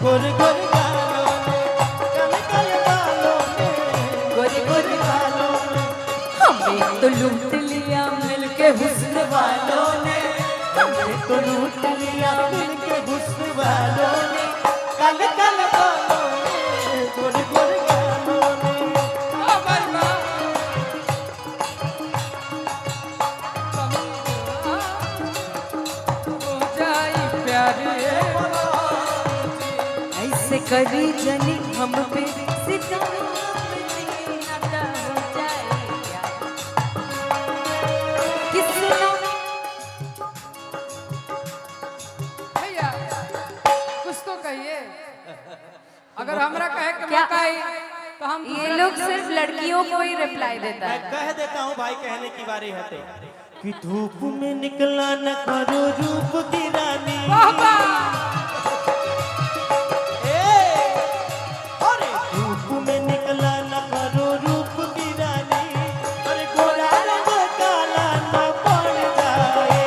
गोरे गोरे गालों में, काले काले बालों में, गोरे गोरे गालों में। हमें तो लूट लिया मिलके हुस्न वालों ने, हमें तो लूट लिया मिलके हुस्न वालों ने, काले काले बालों में, गोरे गोरे गालों में। ऐसे करी जनी हम पे सितम नाता हो जाए क्या किसना। भैया कुछ तो कहिए, अगर हमरा कहे के क्या? मौका आई तो हम ये लोग सिर्फ लड़कियों को ही रिप्लाई देता मैं है। कह देता हूँ भाई, कहने की बारी है तो कि धूप में निकला न करो रूप की रानी। अरे धूप में निकला न करो रूप की रानी, अरे गोरा रंग काला न पड़ जाए,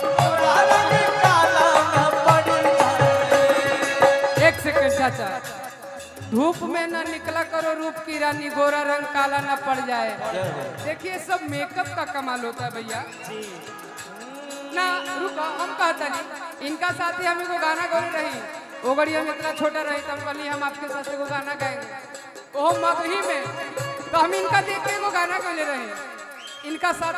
गोरा रंग काला न पड़ जाए। एक सेकंड चाचा, धूप में न निकला करो रूप की रानी, गोरा रंग काला न पड़ जाए। देखिए सब मेकअप का कमाल होता है भैया ना। रुको, हम कहता नहीं, इनका साथी हम को गाना गौरे रही, वो गड़ी हम इतना छोटा रही तो हम कहली हम आपके साथ को गाना गाएंगे वो मगही में, तो हम इनका देख के वो गाना गौले रहे इनका साथ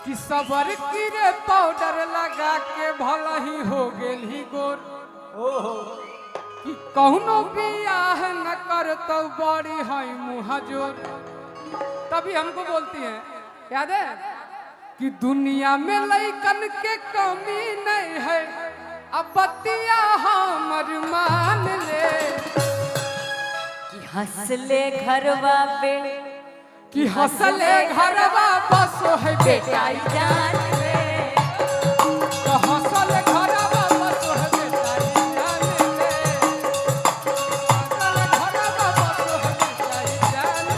कि सबर की रे पाउडर लगा के भला ही हो गेल ही गोर, कि कौनो बियाह न कर तो बड़ी है मुहजोर। तभी हमको बोलती हैं, याद है कि दुनिया में लइकन के कमी नहीं है, अब बतिया हमर मान ले, कि हंसले घरवा पे, कि हंसले घरवा बसो है बेटा जान ले, तो हंसले घरवा बसो है बेटा जान ले, हंसले घरवा बसो है बेटा जान ले,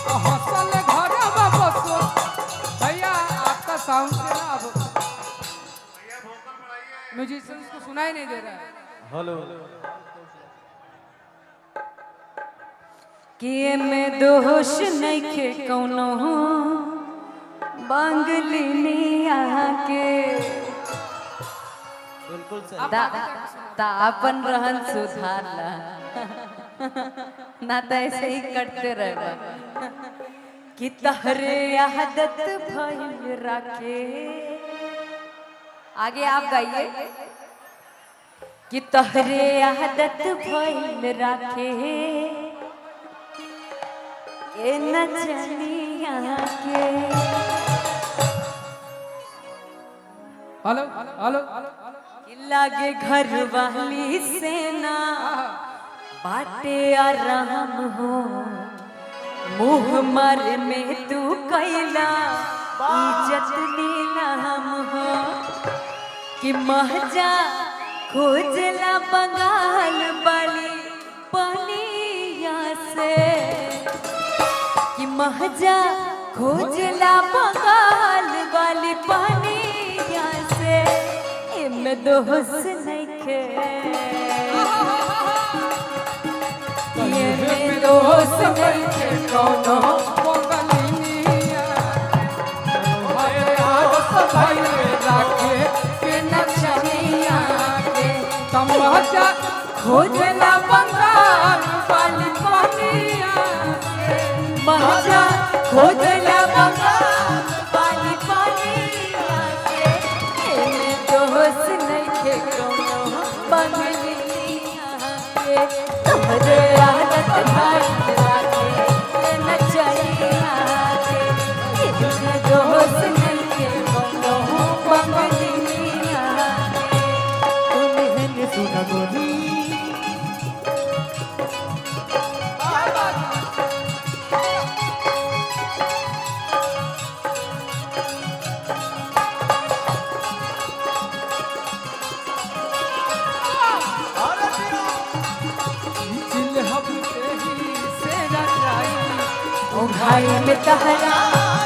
तो हंसले घरवा बसो। भैया आपका साउंड से ना अब म्यूजिशियंस को सुनाई नहीं दे रहा है। हेलो कि में दोष नहीं खे कौनो बंगलिनिया के, बिल्कुल अपन रहन सुधारला ना तो ऐसे ही करते रहे, कि तहरे आदत भइल रखे। आगे आप गाइए। कि तहरे आदत भइल रखे ए नचनिया के। हेलो हेलो लागे घर वाली सेना बाटे आराम हो, मुँह मारे में तू कैला इज्जत नीलाम हो, कि महजा खोजला बंगाल वाली पनिया से, कि महजा खोजला बंगाल वाली पनिया से, इमे दोस्त नइखे, इमे दोस्त नइखे कौनो बंगलिनिया भाई राखे के नचनिया के, तमाचा खोजला बंगाल वाली पनिया से, महजा खोजला बंगाल वाली पनिया से, इमे दोस्त नइखे कौनो बंगलिनिया के। तोहरे आदत भइल राखे ए नचनिया के, इमे दोस्त नइखे कौनो बंगलिनिया के। तुम्हें सुना गोरी भाई में तहरा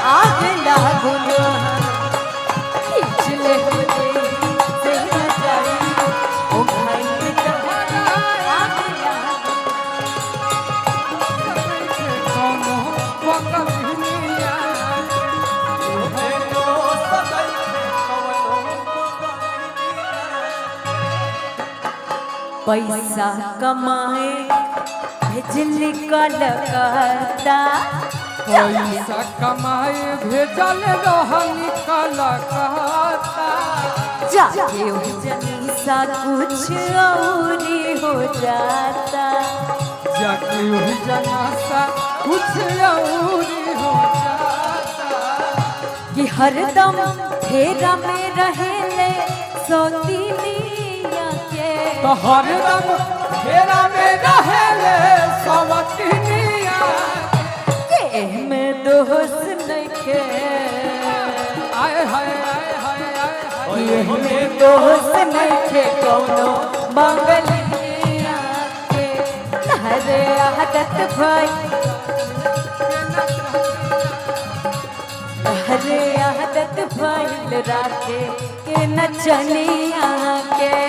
आग लागो ना, पिछले से न जाई ओ भाई में पैसा कमाए बिजली कलकत्ता पैसा कमाए भेजल रहनी कलकत्ता जाके जनीसा कुछ औरी हो जाता जाके वही जनासा कुछ औरी हो जाता कि हरदम फेरा में रहेले सौतीनिया के तो हरदम फेरा में रहेले सवतिनिया के में दोस्त नइखे आए हाय आए हाय आए हाय ये में दोस्त नइखे कौनो मंगलिया के हरे आदत भाई हरे आदत भइल राखे के नचनिया के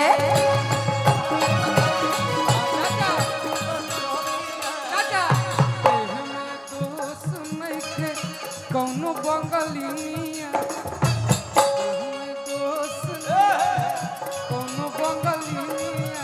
कौनो बंगलिया कौनो बंगलिया